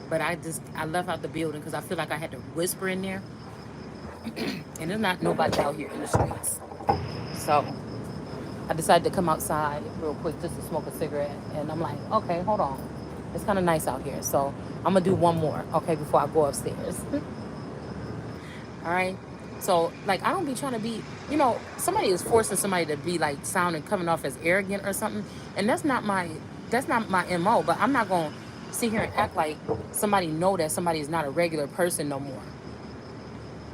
But I left out the building because I feel like I had to whisper in there, and there's not nobody out here in the streets. So I decided to come outside real quick just to smoke a cigarette. And I'm like, okay, hold on. It's kind of nice out here. So I'm going to do one more, okay, before I go upstairs. All right. So, like, I don't be trying to be, somebody is forcing somebody to be like sounding coming off as arrogant or something. And that's not my MO, but I'm not going to sit here and act like somebody know that somebody is not a regular person no more.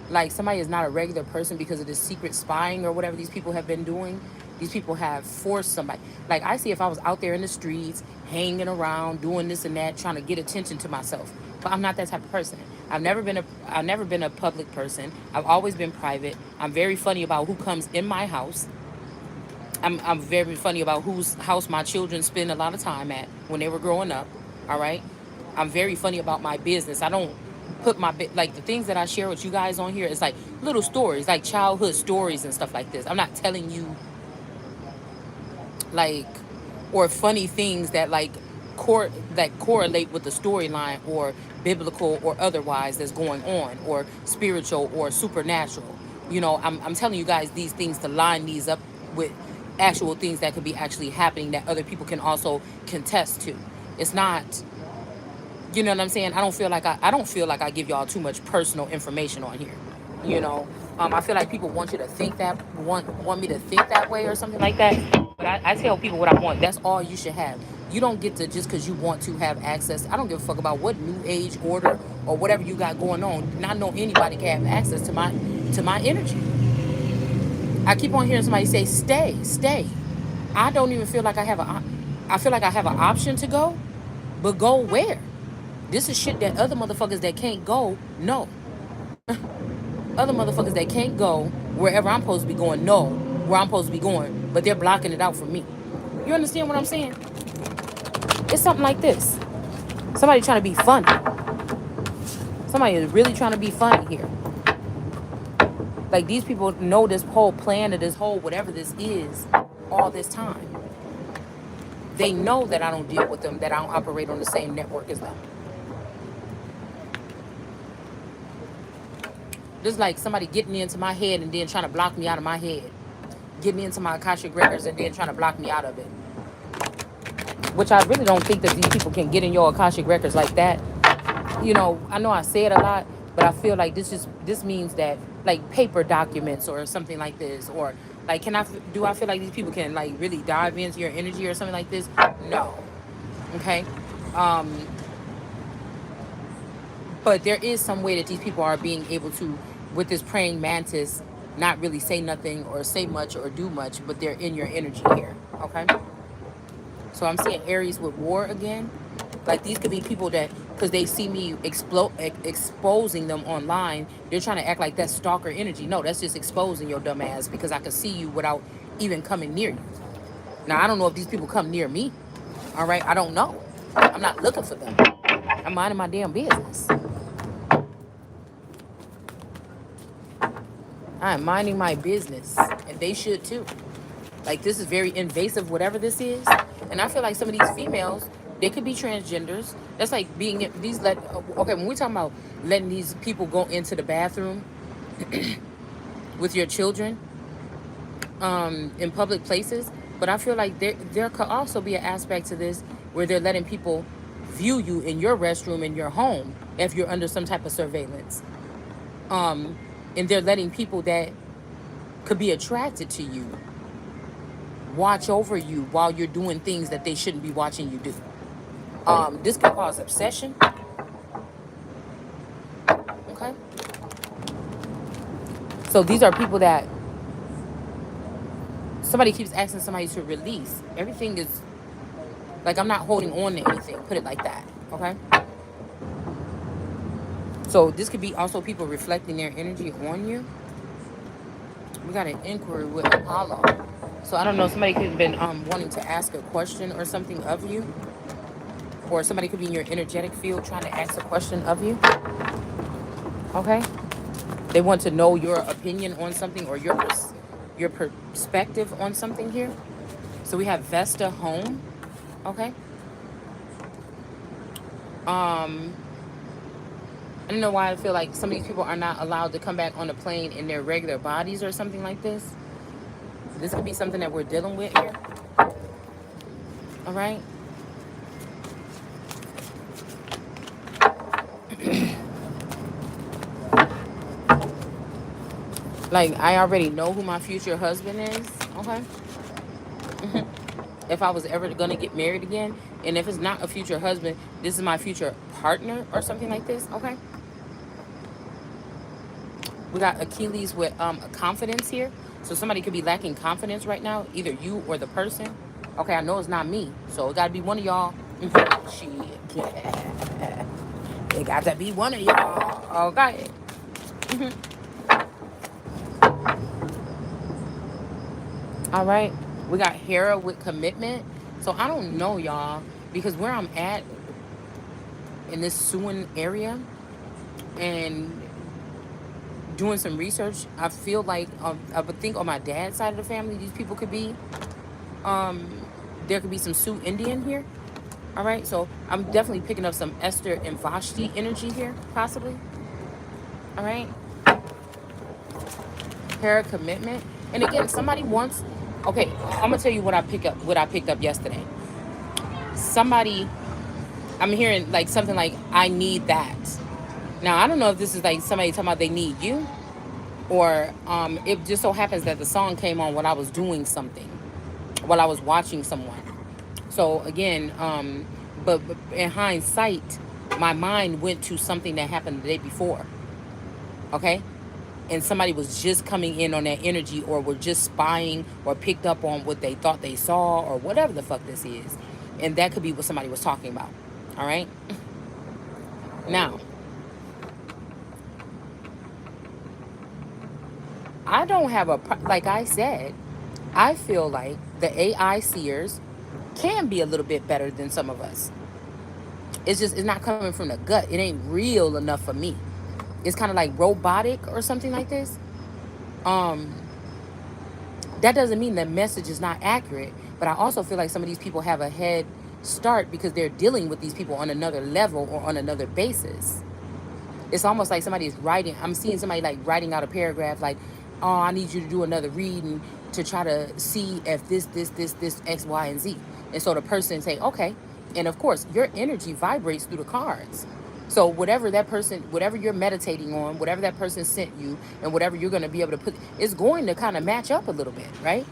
Like somebody is not a regular person because of this secret spying or whatever these people have been doing. These people have forced somebody. Like I see if I was out there in the streets, hanging around, doing this and that, trying to get attention to myself. But I'm not that type of person. I've never been a public person. I've always been private. I'm very funny about who comes in my house. I'm very funny about whose house my children spend a lot of time at when they were growing up. All right. I'm very funny about my business. I don't put like the things that I share with you guys on here is like little stories, like childhood stories and stuff like this. I'm not telling you like or funny things that like that correlate with the storyline or biblical or otherwise that's going on or spiritual or supernatural. I'm telling you guys these things to line these up with actual things that could be actually happening that other people can also contest to. It's not, you know what I'm saying? I don't feel like I give y'all too much personal information on here. You know, I feel like people want you to think that want me to think that way or something like that. But I tell people what I want. That's all you should have. You don't get to just because you want to have access. I don't give a fuck about what new age order or whatever you got going on. Not know anybody can have access to my energy. I keep on hearing somebody say, "Stay, stay." I don't even feel like I feel like I have an option to go, but go where? This is shit that other motherfuckers that can't go know. Other motherfuckers that can't go wherever I'm supposed to be going know where I'm supposed to be going, but they're blocking it out for me. You understand what I'm saying? It's something like this. Somebody trying to be funny. Somebody is really trying to be funny here. Like these people know this whole plan or this whole whatever this is all this time. They know that I don't deal with them, that I don't operate on the same network as them. Just like somebody getting into my head and then trying to block me out of my head. Getting into my Akashic records and then trying to block me out of it. Which I really don't think that these people can get in your Akashic records like that. I know I say it a lot, but I feel like this means that like paper documents or something like this, or like do I feel like these people can like really dive into your energy or something like this? No. Okay. Um, but there is some way that these people are being able to, with this praying mantis, not really say nothing or say much or do much, but they're in your energy here. Okay. So I'm seeing Aries with war again. Like these could be people that, because they see me exposing them online, they're trying to act like that's stalker energy. No, that's just exposing your dumb ass because I can see you without even coming near you. Now, I don't know if these people come near me. All right. I don't know. I'm not looking for them. I'm minding my damn business. I am minding my business. And they should too. Like this is very invasive, whatever this is. And I feel like some of these females, they could be transgenders. That's like being okay, when we're talking about letting these people go into the bathroom with your children in public places. But I feel like there could also be an aspect to this where they're letting people view you in your restroom in your home if you're under some type of surveillance. And they're letting people that could be attracted to you watch over you while you're doing things that they shouldn't be watching you do. This could cause obsession. Okay. So these are people that somebody keeps asking somebody to release. Everything is like I'm not holding on to anything. Put it like that. Okay. So this could be also people reflecting their energy on you. We got an inquiry with Apollo. So I don't know. Somebody could have been wanting to ask a question or something of you, or somebody could be in your energetic field trying to ask a question of you. Okay. They want to know your opinion on something or your perspective on something here. So we have Vesta home. Okay. Um, I don't know why I feel like some of these people are not allowed to come back on the plane in their regular bodies or something like this. This could be something that we're dealing with here. All right. Like, I already know who my future husband is. Okay. If I was ever gonna get married again, and if it's not a future husband, this is my future partner or something like this. Okay. We got Achilles with confidence here. So somebody could be lacking confidence right now, either you or the person. Okay, I know it's not me, so it got to be one of y'all. Shit, yeah. It got to be one of y'all. Okay. All right. We got Hera with commitment. So I don't know, y'all, because where I'm at in this Suin area and doing some research, I feel like I would think on my dad's side of the family, these people could be there could be some Sioux Indian here. All right, so I'm definitely picking up some Esther and Vashti energy here, possibly. All right, Hera commitment, and again, somebody wants. Okay, I'm gonna tell you what I pick up. What I picked up yesterday. Somebody, I'm hearing like something like, "I need that." Now I don't know if this is like somebody talking about they need you, or it just so happens that the song came on while I was doing something, while I was watching someone. So again, but in hindsight, my mind went to something that happened the day before. Okay, and somebody was just coming in on that energy, or were just spying, or picked up on what they thought they saw, or whatever the fuck this is, and that could be what somebody was talking about. All right. Now, I don't have like I said, I feel like the AI seers can be a little bit better than some of us. It's not coming from the gut. It ain't real enough for me. It's kind of like robotic or something like this. Um, that doesn't mean the message is not accurate, but I also feel like some of these people have a head start because they're dealing with these people on another level or on another basis. It's almost like somebody is writing. I'm seeing somebody like writing out a paragraph like, "Oh, I need you to do another reading to try to see if this X, Y, and Z." And so the person say, "Okay," and of course your energy vibrates through the cards. So whatever that person, whatever you're meditating on, whatever that person sent you, and whatever you're going to be able to put, it's going to kind of match up a little bit, right?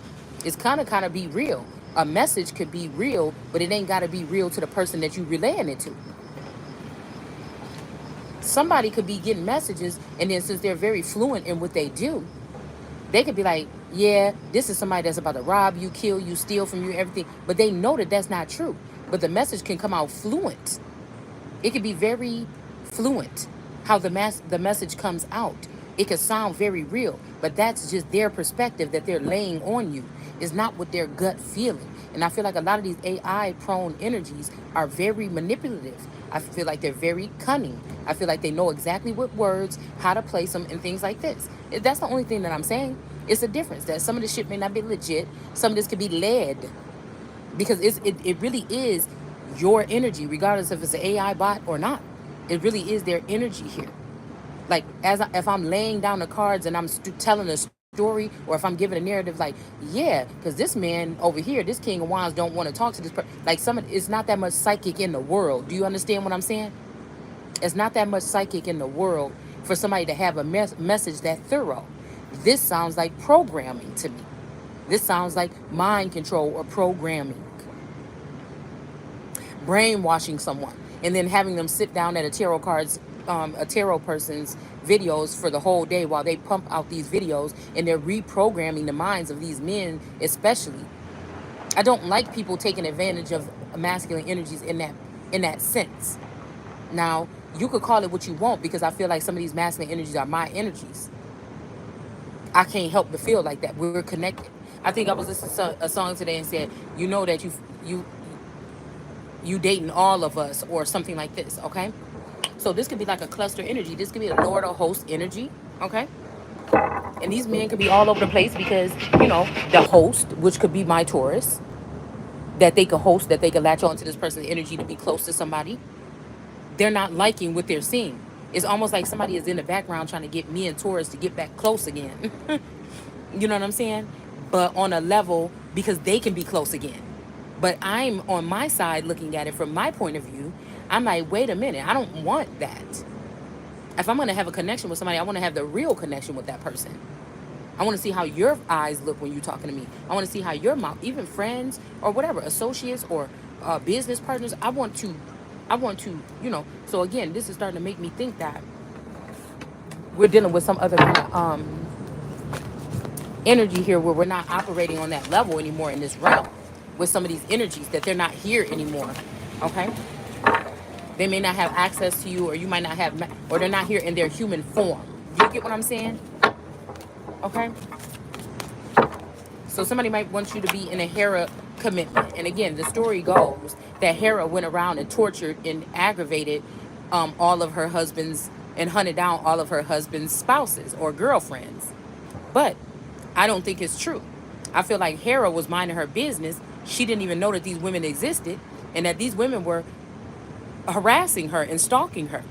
It's kind of be real. A message could be real, but it ain't got to be real to the person that you relaying it to. Somebody could be getting messages, and then since they're very fluent in what they do, they could be like, yeah, this is somebody that's about to rob you, kill you, steal from you, everything, but they know that that's not true. But the message can come out fluent. It could be very fluent how the message comes out. It could sound very real, but that's just their perspective that they're laying on you. It's not what their gut feeling. And I feel like a lot of these AI prone energies are very manipulative. I feel like they're very cunning. I feel like they know exactly what words, how to place them, and things like this. That's the only thing that I'm saying. It's a difference that some of this shit may not be legit. Some of this could be led because it really is your energy, regardless if it's an AI bot or not. It really is their energy here. Like if I'm laying down the cards and I'm telling a story, or if I'm giving a narrative, like, yeah, because this man over here, this King of Wands, don't want to talk to this person. Like it's not that much psychic in the world. Do you understand what I'm saying? It's not that much psychic in the world for somebody to have a message that thorough. This sounds like programming to me. This sounds like mind control or programming, brainwashing someone, and then having them sit down at a tarot person's videos for the whole day while they pump out these videos, and they're reprogramming the minds of these men, especially. I don't like people taking advantage of masculine energies in that sense. Now, you could call it what you want because I feel like some of these masculine energies are my energies. I can't help but feel like that. We're connected. I think I was listening to a song today and said, you know that you you dating all of us or something like this, okay? So this could be like a cluster energy. This could be a Lord or host energy, okay? And these men could be all over the place because, the host, which could be my Taurus, that they could host, that they could latch on to this person's energy to be close to somebody. They're not liking what they're seeing. It's almost like somebody is in the background trying to get me and Taurus to get back close again. You know what I'm saying? But on a level, because they can be close again. But I'm on my side looking at it from my point of view. I'm like, wait a minute, I don't want that. If I'm going to have a connection with somebody, I want to have the real connection with that person. I want to see how your eyes look when you're talking to me. I want to see how your mouth, even friends or whatever, associates or business partners. So again, this is starting to make me think that we're dealing with some other kind of energy here where we're not operating on that level anymore in this realm with some of these energies that they're not here anymore. Okay, they may not have access to you, or you might not have, or they're not here in their human form. Do you get what I'm saying? Okay, so somebody might want you to be in a Hera commitment. And again, the story goes that Hera went around and tortured and aggravated all of her husbands and hunted down all of her husband's spouses or girlfriends. But I don't think it's true. I feel like Hera was minding her business. She didn't even know that these women existed and that these women were harassing her and stalking her.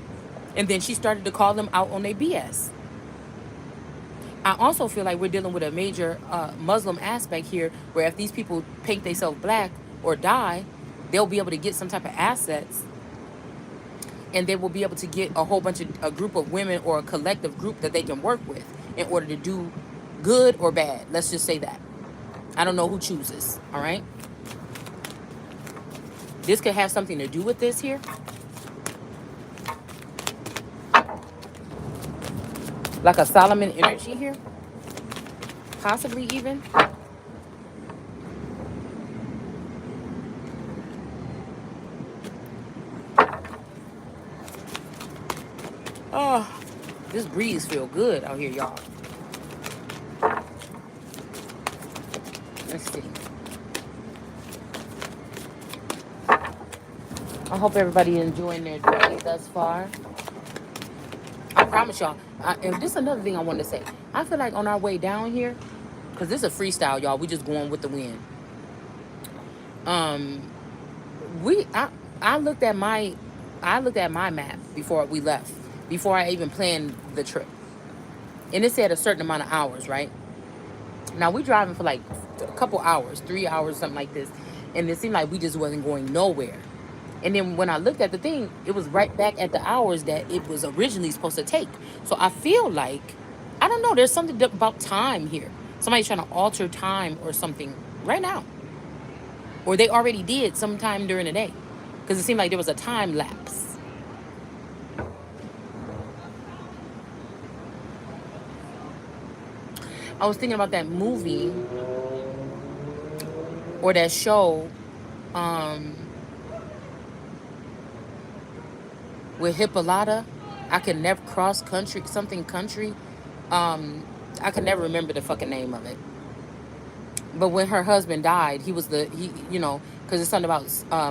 And then she started to call them out on their BS. I also feel like we're dealing with a major Muslim aspect here where if these people paint themselves black or die, they'll be able to get some type of assets, and they will be able to get a whole bunch of a group of women or a collective group that they can work with in order to do good or bad. Let's just say that. I don't know who chooses. All right. This could have something to do with this here. Like a Solomon energy here. Possibly even. Oh, this breeze feel good out here, y'all. Let's see. I hope everybody enjoying their day thus far. I promise y'all. And this is another thing I wanted to say. I feel like on our way down here, because this is a freestyle, y'all. We just going with the wind. Um, we I looked at my map before we left, before I even planned the trip, and it said a certain amount of hours, right? Now we driving for like a couple hours, 3 hours, something like this, and it seemed like we just wasn't going nowhere. And then when I looked at the thing, it was right back at the hours that it was originally supposed to take. So I feel like, I don't know, there's something about time here. Somebody's trying to alter time or something right now. Or they already did sometime during the day. Because it seemed like there was a time lapse. I was thinking about that movie or that show with Hippolyta. I can never cross country, something country. I can never remember the fucking name of it. But when her husband died, because it's something about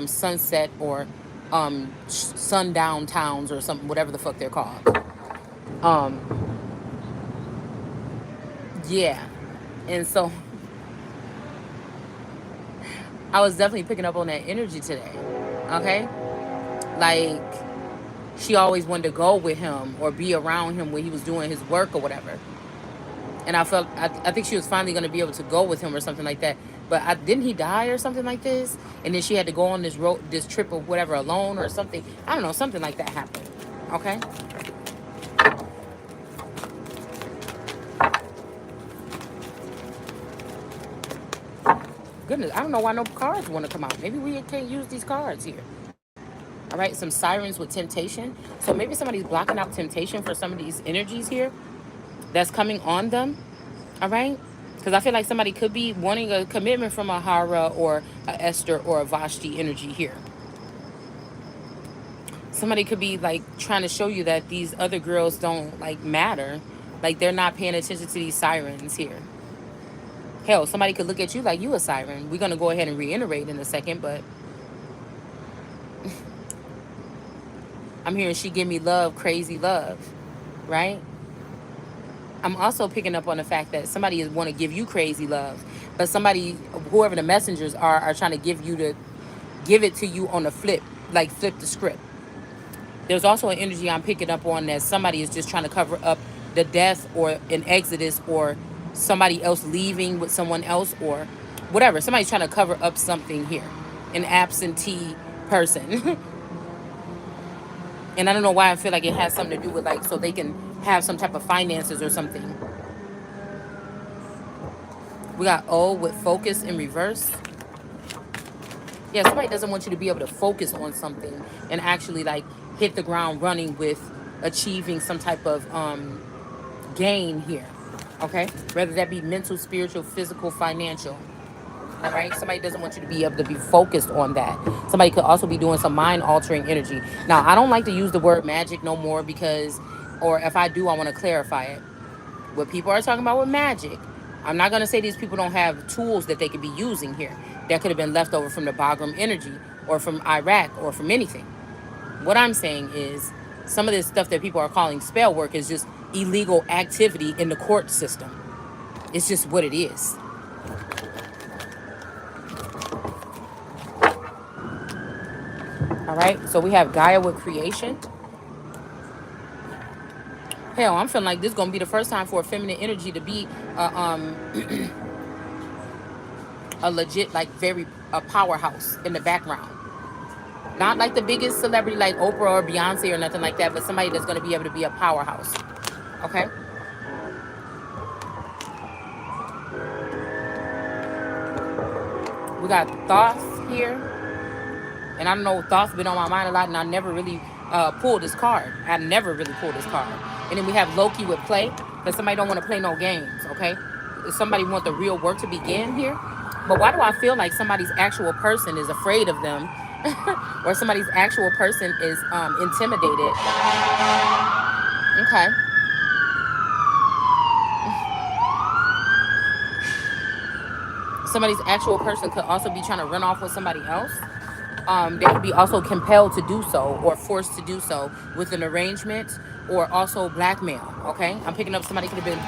sunset or sundown towns or something, whatever the fuck they're called. Um, yeah. And so I was definitely picking up on that energy today. Okay? Like, she always wanted to go with him or be around him when he was doing his work or whatever. And I think she was finally going to be able to go with him or something like that. But didn't he die or something like this? And then she had to go on this trip or whatever alone or something. I don't know, something like that happened. Okay? Goodness, I don't know why no cards want to come out. Maybe we can't use these cards here. All right, some sirens with temptation. So maybe somebody's blocking out temptation for some of these energies here that's coming on them. All right? Because I feel like somebody could be wanting a commitment from a Hara or a Esther or a Vashti energy here. Somebody could be like trying to show you that these other girls don't like matter. Like they're not paying attention to these sirens here. Hell, somebody could look at you like you a siren. We're going to go ahead and reiterate in a second, but I'm hearing she give me love, crazy love, right? I'm also picking up on the fact that somebody is want to give you crazy love, but somebody, whoever the messengers are trying to give it to you on the flip, like flip the script. There's also an energy I'm picking up on that somebody is just trying to cover up the death or an exodus or somebody else leaving with someone else or whatever. Somebody's trying to cover up something here. An absentee person. And I don't know why I feel like it has something to do with like so they can have some type of finances or something. We got O with focus in reverse. Yeah, somebody doesn't want you to be able to focus on something and actually like hit the ground running with achieving some type of gain here. Okay? Whether that be mental, spiritual, physical, financial. All right? Somebody doesn't want you to be able to be focused on that. Somebody could also be doing some mind altering energy. Now, I don't like to use the word magic no more because, or if I do, I want to clarify it. What people are talking about with magic, I'm not going to say these people don't have tools that they could be using here that could have been left over from the Bagram energy or from Iraq or from anything. What I'm saying is some of this stuff that people are calling spell work is just illegal activity in the court system. It's just what it is. All right. So we have Gaia with creation. Hell, I'm feeling like this is gonna be the first time for a feminine energy to be a legit, like very a powerhouse in the background. Not like the biggest celebrity like Oprah or Beyonce or nothing like that, but somebody that's gonna be able to be a powerhouse. Okay. We got Thoth here. And I don't know, Thoth been on my mind a lot, and I never really pulled this card. I never really pulled this card. And then we have Loki with play, because somebody don't want to play no games, okay? Somebody want the real work to begin here. But why do I feel like somebody's actual person is afraid of them, or somebody's actual person is intimidated? Okay. Somebody's actual person could also be trying to run off with somebody else. They could be also compelled to do so or forced to do so with an arrangement or also blackmail. Okay, I'm picking up somebody could have been